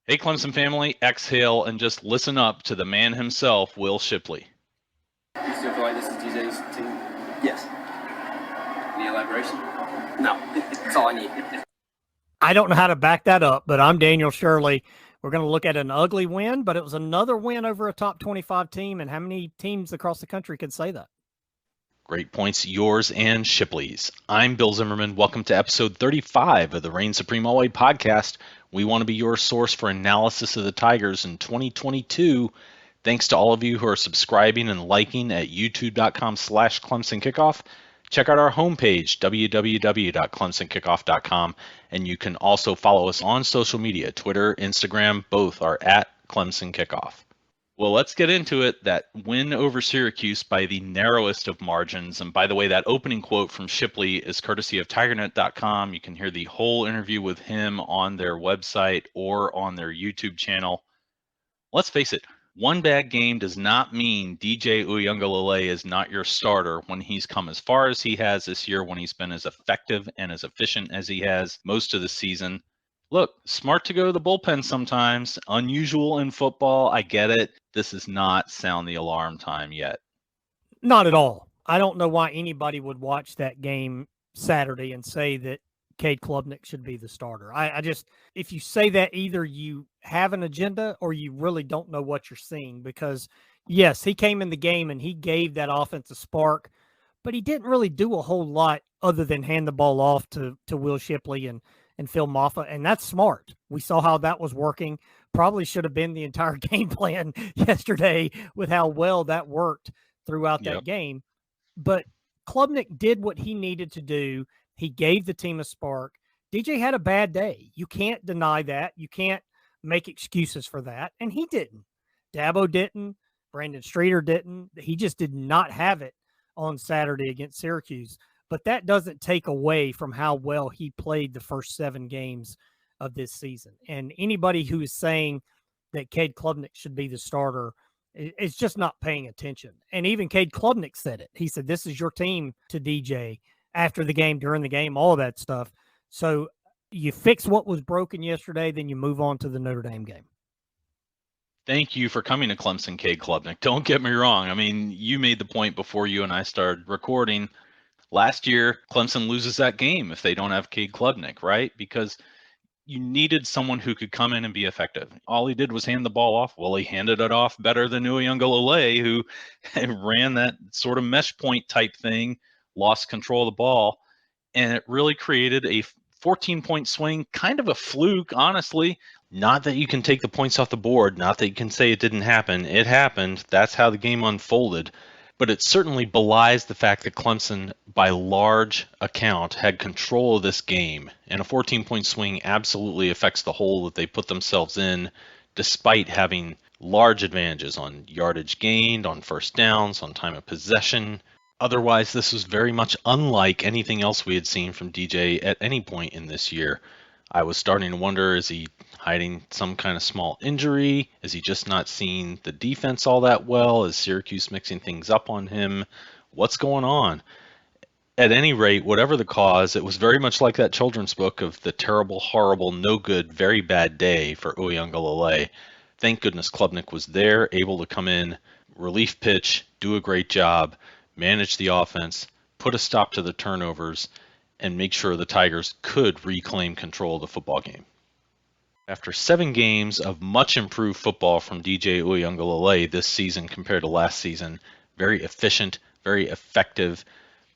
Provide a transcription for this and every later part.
Hey, Clemson family, exhale and just listen up to the man himself, Will Shipley. You still feel like this is DJ's team? Yes. Any elaboration? No. That's all I need. I don't know how to back that up, but I'm Daniel Shirley. We're going to look at an ugly win, but it was another win over a top 25 team. And how many teams across the country could say that? Great points, yours and Shipley's. I'm Bill Zimmerman. Welcome to episode 35 of the Reign Supreme Alway podcast. We want to be your source for analysis of the Tigers in 2022. Thanks to all of you who are subscribing and liking at youtube.com/Clemson Kickoff. Check out our homepage, www.clemsonkickoff.com, and you can also follow us on social media. Twitter, Instagram, both are at Clemson Kickoff. Well, let's get into it. That win over Syracuse by the narrowest of margins. And by the way, that opening quote from Shipley is courtesy of TigerNet.com. You can hear the whole interview with him on their website or on their YouTube channel. Let's face it, one bad game does not mean DJ Uiagalelei is not your starter when he's come as far as he has this year, when he's been as effective and as efficient as he has most of the season. Look, smart to go to the bullpen sometimes. Unusual in football. I get it. This is not sound the alarm time yet. Not at all. I don't know why anybody would watch that game Saturday and say that Cade Klubnik should be the starter. I just, if you say that, either you have an agenda or you really don't know what you're seeing, because yes, he came in the game and he gave that offense a spark, but he didn't really do a whole lot other than hand the ball off to Will Shipley and Phil Maffa, and that's smart. We saw how that was working. Probably should have been the entire game plan yesterday with how well that worked throughout that game. But Klubnik did what he needed to do. He gave the team a spark. DJ had a bad day. You can't deny that. You can't make excuses for that, and he didn't. Dabo didn't. Brandon Streeter didn't. He just did not have it on Saturday against Syracuse. But that doesn't take away from how well he played the first 7 games of this season. And anybody who is saying that Cade Klubnik should be the starter is just not paying attention. And even Cade Klubnik said it. He said, this is your team to DJ after the game, during the game, all of that stuff. So you fix what was broken yesterday, then you move on to the Notre Dame game. Thank you for coming to Clemson, Cade Klubnik. Don't get me wrong. I mean, you made the point before you and I started recording. Last year, Clemson loses that game if they don't have Cade Klubnik, right? Because you needed someone who could come in and be effective. All he did was hand the ball off. Well, he handed it off better than Uiagalelei, who ran that sort of mesh point type thing, lost control of the ball, and it really created a 14-point swing, kind of a fluke, honestly. Not that you can take the points off the board, not that you can say it didn't happen. It happened. That's how the game unfolded. But it certainly belies the fact that Clemson, by large account, had control of this game. And a 14-point swing absolutely affects the hole that they put themselves in, despite having large advantages on yardage gained, on first downs, on time of possession. Otherwise, this was very much unlike anything else we had seen from DJ at any point in this year. I was starting to wonder, is he hiding some kind of small injury? Is he just not seeing the defense all that well? Is Syracuse mixing things up on him? What's going on? At any rate, whatever the cause, it was very much like that children's book of the terrible, horrible, no good, very bad day for Uiagalelei. Thank goodness Klubnik was there, able to come in, relief pitch, do a great job, manage the offense, put a stop to the turnovers, and make sure the Tigers could reclaim control of the football game. After 7 games of much improved football from DJ Uiagalelei this season compared to last season, very efficient, very effective,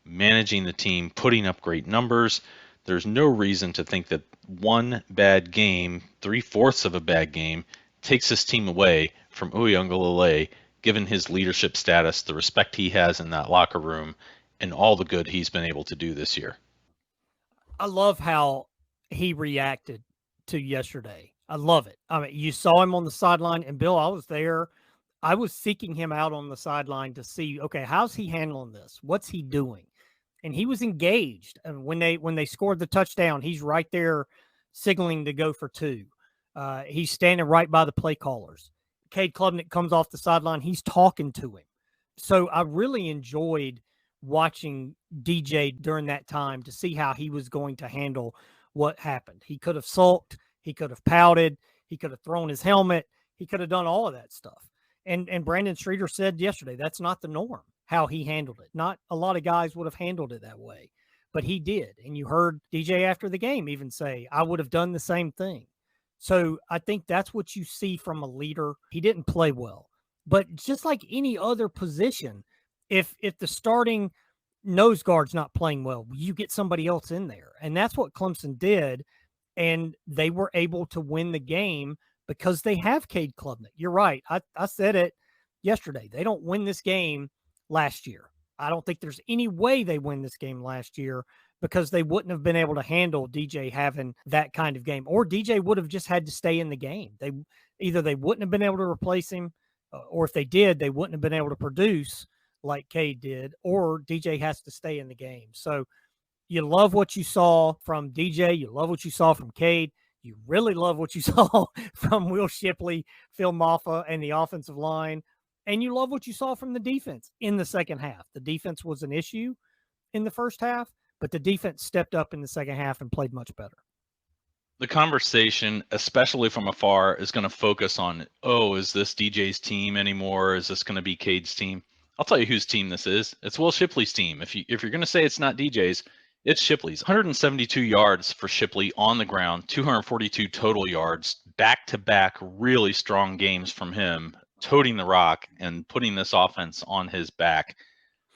managing the team, putting up great numbers, there's no reason to think that one bad game, 3/4 of a bad game, takes this team away from Uiagalelei, given his leadership status, the respect he has in that locker room, and all the good he's been able to do this year. I love how he reacted to yesterday. I love it. I mean, you saw him on the sideline, and Bill, I was there. I was seeking him out on the sideline to see, okay, how's he handling this? What's he doing? And he was engaged. And when they scored the touchdown, he's right there signaling to go for 2. He's standing right by the play callers. Cade Klubnik comes off the sideline. He's talking to him. So I really enjoyed watching DJ during that time to see how he was going to handle what happened. He could have sulked. He could have pouted. He could have thrown his helmet. He could have done all of that stuff. And Brandon Streeter said yesterday, that's not the norm, how he handled it. Not a lot of guys would have handled it that way, but he did. And you heard DJ after the game even say, I would have done the same thing. So I think that's what you see from a leader. He didn't play well, but just like any other position, if the starting nose guard's not playing well, you get somebody else in there. And that's what Clemson did. And they were able to win the game because they have Cade Klubnik. You're right. I said it yesterday. They don't win this game last year. I don't think there's any way they win this game last year because they wouldn't have been able to handle DJ having that kind of game, or DJ would have just had to stay in the game. They wouldn't have been able to replace him, or if they did, they wouldn't have been able to produce like Cade did, or DJ has to stay in the game. So you love what you saw from DJ. You love what you saw from Cade. You really love what you saw from Will Shipley, Phil Maffa, and the offensive line. And you love what you saw from the defense in the second half. The defense was an issue in the first half, but the defense stepped up in the second half and played much better. The conversation, especially from afar, is going to focus on, is this DJ's team anymore? Is this going to be Cade's team? I'll tell you whose team this is. It's Will Shipley's team. If you're going to say it's not DJ's, it's Shipley's. 172 yards for Shipley on the ground, 242 total yards, back-to-back really strong games from him, toting the rock and putting this offense on his back.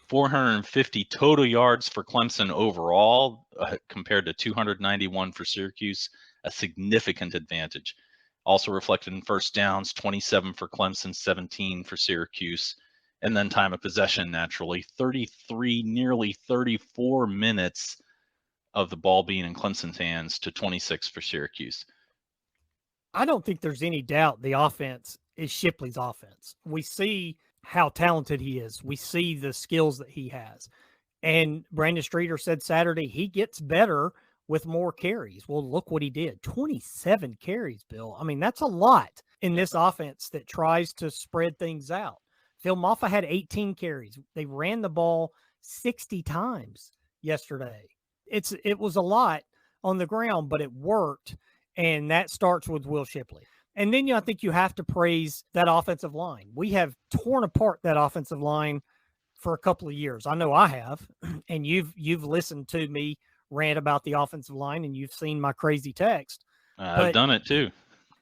450 total yards for Clemson overall compared to 291 for Syracuse, a significant advantage. Also reflected in first downs, 27 for Clemson, 17 for Syracuse. And then time of possession, naturally, 33, nearly 34 minutes of the ball being in Clemson's hands to 26 for Syracuse. I don't think there's any doubt the offense is Shipley's offense. We see how talented he is. We see the skills that he has. And Brandon Streeter said Saturday he gets better with more carries. Well, look what he did. 27 carries, Bill. I mean, that's a lot in this offense that tries to spread things out. Phil Maffa had 18 carries. They ran the ball 60 times yesterday. It was a lot on the ground, but it worked, and that starts with Will Shipley. And then I think you have to praise that offensive line. We have torn apart that offensive line for a couple of years. I know I have, and you've listened to me rant about the offensive line, and you've seen my crazy text. I've done it too.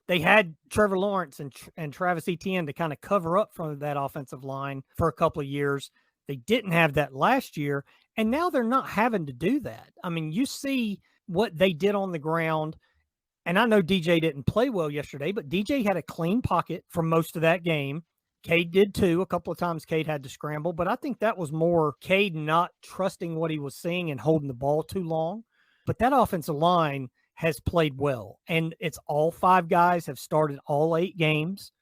They had Trevor Lawrence and Travis Etienne to kind of cover up from that offensive line for a couple of years. They didn't have that last year, and now they're not having to do that. I mean, you see what they did on the ground, and I know DJ didn't play well yesterday, but DJ had a clean pocket for most of that game. Cade did too. A couple of times Cade had to scramble, but I think that was more Cade not trusting what he was seeing and holding the ball too long. But that offensive line has played well, and it's all 5 guys have started all 8 games,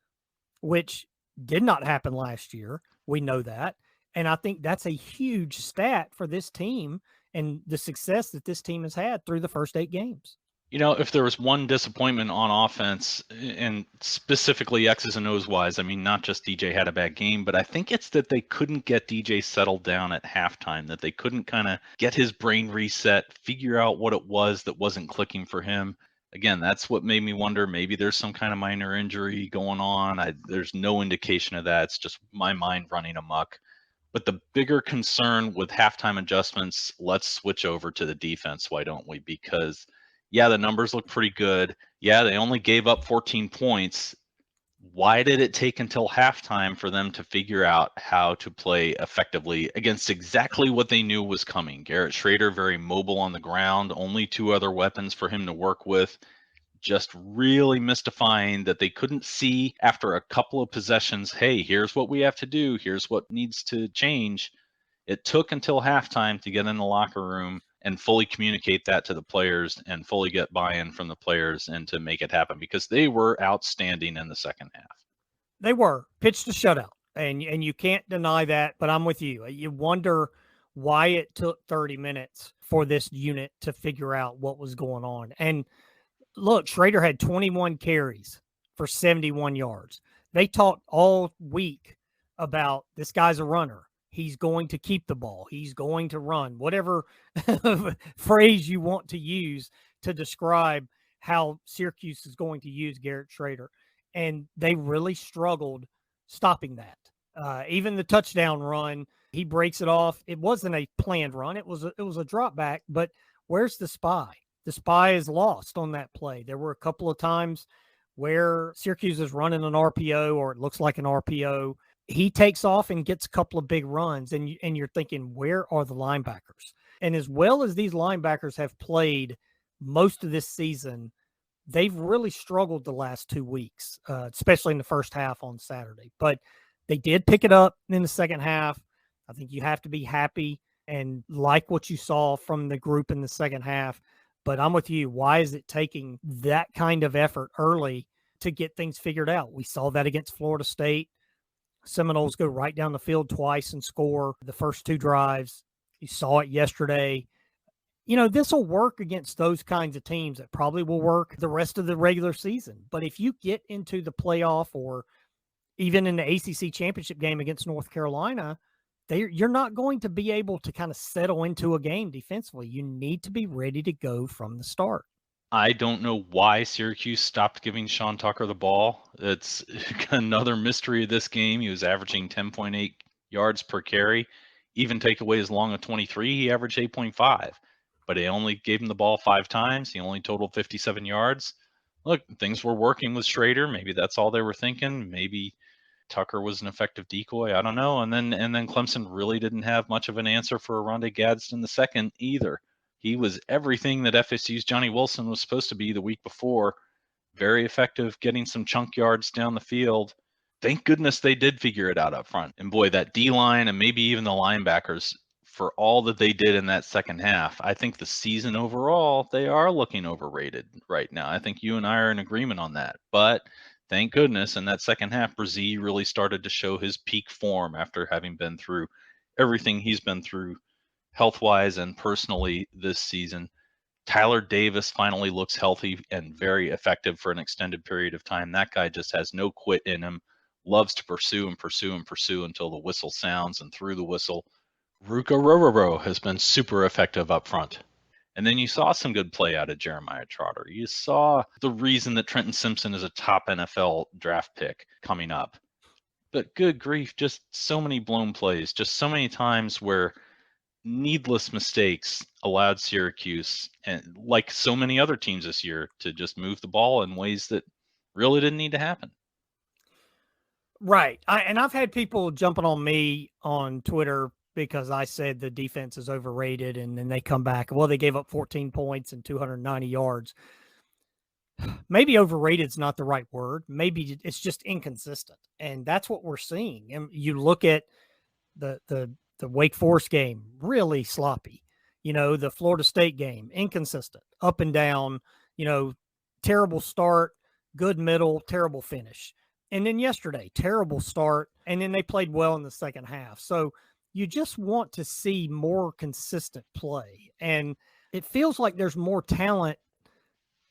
which did not happen last year. We know that. And I think that's a huge stat for this team and the success that this team has had through the first 8 games. You know, if there was one disappointment on offense, and specifically X's and O's wise, I mean, not just DJ had a bad game, but I think it's that they couldn't get DJ settled down at halftime, that they couldn't kind of get his brain reset, figure out what it was that wasn't clicking for him. Again, that's what made me wonder, maybe there's some kind of minor injury going on. There's no indication of that. It's just my mind running amok. But the bigger concern with halftime adjustments, let's switch over to the defense, why don't we? Because yeah, the numbers look pretty good. Yeah, they only gave up 14 points. Why did it take until halftime for them to figure out how to play effectively against exactly what they knew was coming? Garrett Schrader, very mobile on the ground, only 2 other weapons for him to work with. Just really mystifying that they couldn't see after a couple of possessions, hey, here's what we have to do. Here's what needs to change. It took until halftime to get in the locker room and fully communicate that to the players and fully get buy-in from the players and to make it happen, because they were outstanding in the second half. They were pitched a shutout, and you can't deny that, but I'm with you. You wonder why it took 30 minutes for this unit to figure out what was going on. And look, Schrader had 21 carries for 71 yards. They talked all week about this guy's a runner. He's going to keep the ball. He's going to run, whatever phrase you want to use to describe how Syracuse is going to use Garrett Schrader. And they really struggled stopping that. Even the touchdown run, he breaks it off. It wasn't a planned run. It was a drop back, but where's the spy? The spy is lost on that play. There were a couple of times where Syracuse is running an RPO, or it looks like an RPO. He takes off and gets a couple of big runs, and you're thinking, where are the linebackers? And as well as these linebackers have played most of this season, they've really struggled the last 2 weeks, especially in the first half on Saturday. But they did pick it up in the second half. I think you have to be happy and like what you saw from the group in the second half. But I'm with you. Why is it taking that kind of effort early to get things figured out? We saw that against Florida State. Seminoles go right down the field twice and score the first 2 drives. You saw it yesterday. This will work against those kinds of teams. That probably will work the rest of the regular season. But if you get into the playoff or even in the ACC championship game against North Carolina, you're not going to be able to kind of settle into a game defensively. You need to be ready to go from the start. I don't know why Syracuse stopped giving Sean Tucker the ball. It's another mystery of this game. He was averaging 10.8 yards per carry. Even take away as long as 23, he averaged 8.5. But they only gave him the ball 5 times. He only totaled 57 yards. Look, things were working with Schrader. Maybe that's all they were thinking. Maybe Tucker was an effective decoy. I don't know. And then Clemson really didn't have much of an answer for Rondé Gadsden the second either. He was everything that FSU's Johnny Wilson was supposed to be the week before. Very effective, getting some chunk yards down the field. Thank goodness they did figure it out up front. And boy, that D-line and maybe even the linebackers, for all that they did in that second half, I think the season overall, they are looking overrated right now. I think you and I are in agreement on that. But thank goodness in that second half, Brzee really started to show his peak form after having been through everything he's been through health-wise and personally this season. Tyler Davis finally looks healthy and very effective for an extended period of time. That guy just has no quit in him, loves to pursue and pursue and pursue until the whistle sounds, and through the whistle, Ruka Rororo has been super effective up front. And then you saw some good play out of Jeremiah Trotter. You saw the reason that Trenton Simpson is a top NFL draft pick coming up. But good grief, just so many blown plays, just so many times where needless mistakes allowed Syracuse, and like so many other teams this year, to just move the ball in ways that really didn't need to happen. Right. I've had people jumping on me on Twitter because I said the defense is overrated, and then they come back, well, they gave up 14 points and 290 yards. Maybe overrated is not the right word. Maybe it's just inconsistent. And that's what we're seeing. And you look at the Wake Forest game, really sloppy. The Florida State game, inconsistent, up and down, terrible start, good middle, terrible finish. And then yesterday, terrible start, and then they played well in the second half. So you just want to see more consistent play. And it feels like there's more talent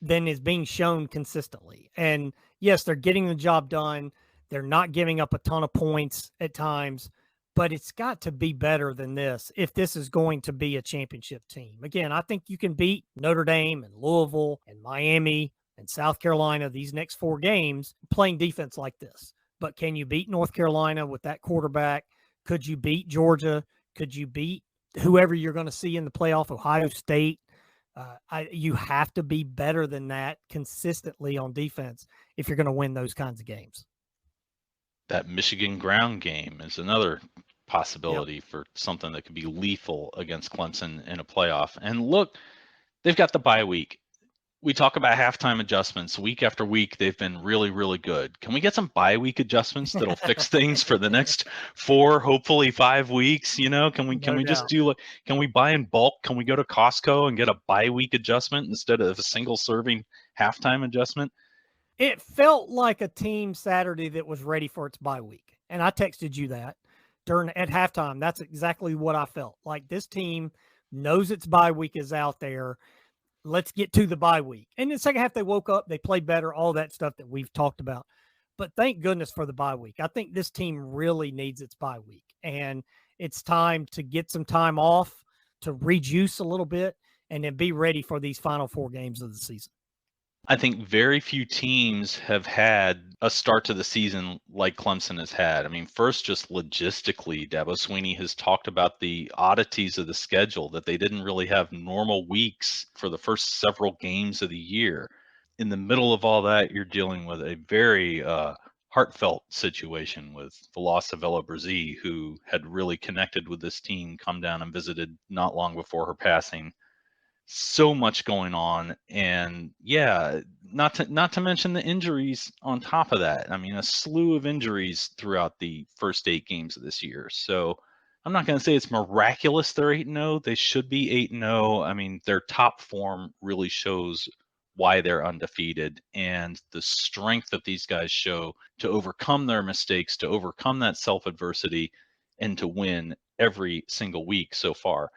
than is being shown consistently. And yes, they're getting the job done. They're not giving up a ton of points at times, but it's got to be better than this if this is going to be a championship team. Again, I think you can beat Notre Dame and Louisville and Miami and South Carolina these next 4 games playing defense like this. But can you beat North Carolina with that quarterback? Could you beat Georgia? Could you beat whoever you're going to see in the playoff, Ohio State? You have to be better than that consistently on defense if you're going to win those kinds of games. That Michigan ground game is another possibility for something that could be lethal against Clemson in a playoff. And look, they've got the bye week. We talk about halftime adjustments. Week after week, they've been really, really good. Can we get some bye week adjustments that'll fix things for the next 4, hopefully 5 weeks? Can we just do, can we buy in bulk? Can we go to Costco and get a bye week adjustment instead of a single serving halftime adjustment? It felt like a team Saturday that was ready for its bye week. And I texted you that at halftime. That's exactly what I felt. Like, this team knows its bye week is out there. Let's get to the bye week. And in the second half, they woke up, they played better, all that stuff that we've talked about. But thank goodness for the bye week. I think this team really needs its bye week. And it's time to get some time off, to rejuice a little bit, and then be ready for these final 4 games of the season. I think very few teams have had a start to the season like Clemson has had. I mean, first, just logistically, Dabo Swinney has talked about the oddities of the schedule, that they didn't really have normal weeks for the first several games of the year. In the middle of all that, you're dealing with a very heartfelt situation with the loss of Ella Brzee, who had really connected with this team, come down and visited not long before her passing. So much going on, and yeah, not to mention the injuries on top of that. I mean, a slew of injuries throughout the first 8 games of this year. So I'm not going to say it's miraculous they're 8-0. They should be 8-0. I mean, their top form really shows why they're undefeated, and the strength that these guys show to overcome their mistakes, to overcome that self-adversity, and to win every single week so far.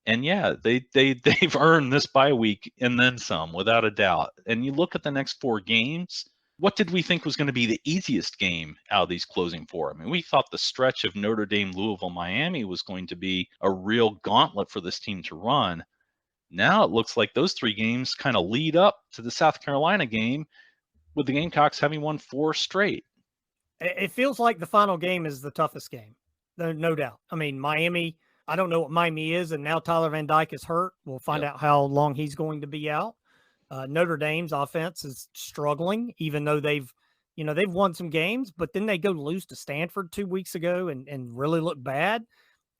And yeah, they've earned this bye week and then some, without a doubt. And you look at the next 4 games, what did we think was going to be the easiest game out of these closing 4? I mean, we thought the stretch of Notre Dame, Louisville, Miami was going to be a real gauntlet for this team to run. Now it looks like those 3 games kind of lead up to the South Carolina game, with the Gamecocks having won 4 straight. It feels like the final game is the toughest game, no doubt. I mean, Miami, I don't know what Miami is, and now Tyler Van Dyke is hurt. We'll find out how long he's going to be out. Notre Dame's offense is struggling, even though they've won some games, but then they go lose to Stanford 2 weeks ago and really look bad.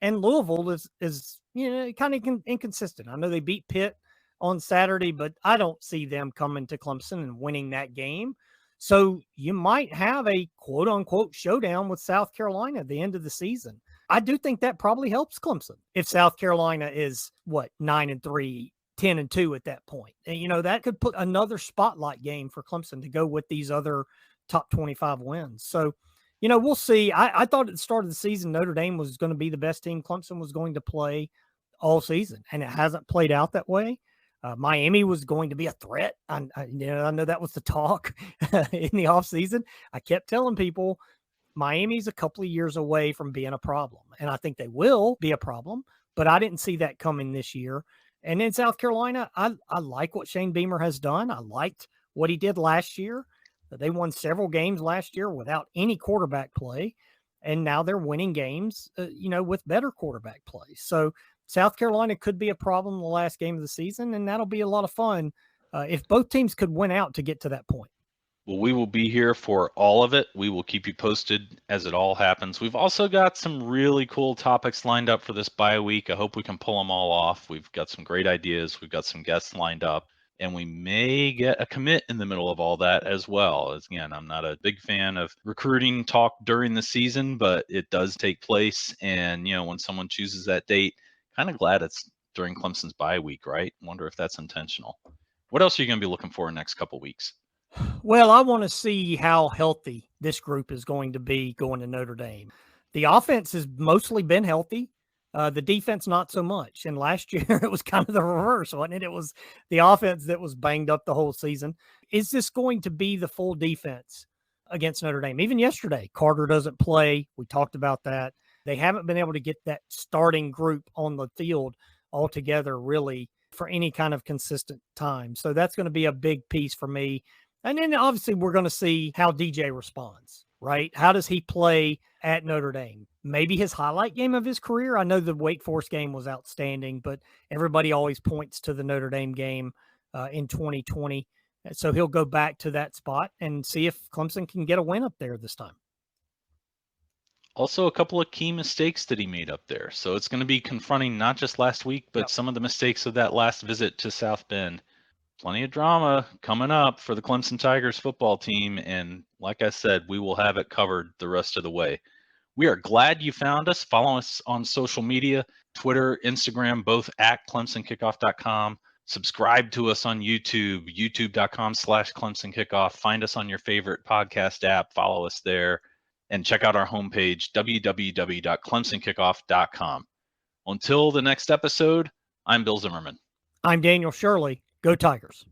And Louisville is kind of inconsistent. I know they beat Pitt on Saturday, but I don't see them coming to Clemson and winning that game. So you might have a quote unquote showdown with South Carolina at the end of the season. I do think that probably helps Clemson if South Carolina is 9-3, 10-2 at that point. And, that could put another spotlight game for Clemson to go with these other top 25 wins. So, we'll see. I thought at the start of the season, Notre Dame was going to be the best team Clemson was going to play all season, and it hasn't played out that way. Miami was going to be a threat. I know that was the talk in the offseason. I kept telling people Miami's a couple of years away from being a problem, and I think they will be a problem, but I didn't see that coming this year. And in South Carolina, I like what Shane Beamer has done. I liked what he did last year. They won several games last year without any quarterback play, and now they're winning games, with better quarterback play. So South Carolina could be a problem in the last game of the season, and that'll be a lot of fun if both teams could win out to get to that point. Well, we will be here for all of it. We will keep you posted as it all happens. We've also got some really cool topics lined up for this bye week. I hope we can pull them all off. We've got some great ideas. We've got some guests lined up, and we may get a commit in the middle of all that as well. Again, I'm not a big fan of recruiting talk during the season, but it does take place. And, when someone chooses that date, kind of glad it's during Clemson's bye week, right? Wonder if that's intentional. What else are you going to be looking for in the next couple weeks? Well, I want to see how healthy this group is going to be going to Notre Dame. The offense has mostly been healthy. The defense, not so much. And last year, it was kind of the reverse, wasn't it? It was the offense that was banged up the whole season. Is this going to be the full defense against Notre Dame? Even yesterday, Carter doesn't play. We talked about that. They haven't been able to get that starting group on the field altogether, really, for any kind of consistent time. So that's going to be a big piece for me. And then obviously we're going to see how DJ responds, right? How does he play at Notre Dame? Maybe his highlight game of his career. I know the Wake Forest game was outstanding, but everybody always points to the Notre Dame game in 2020. So he'll go back to that spot and see if Clemson can get a win up there this time. Also, a couple of key mistakes that he made up there. So it's going to be confronting not just last week, but some of the mistakes of that last visit to South Bend. Plenty of drama coming up for the Clemson Tigers football team. And like I said, we will have it covered the rest of the way. We are glad you found us. Follow us on social media, Twitter, Instagram, both at ClemsonKickoff.com. Subscribe to us on YouTube, youtube.com/ClemsonKickoff. Find us on your favorite podcast app. Follow us there. And check out our homepage, www.ClemsonKickoff.com. Until the next episode, I'm Bill Zimmerman. I'm Daniel Shirley. Go Tigers.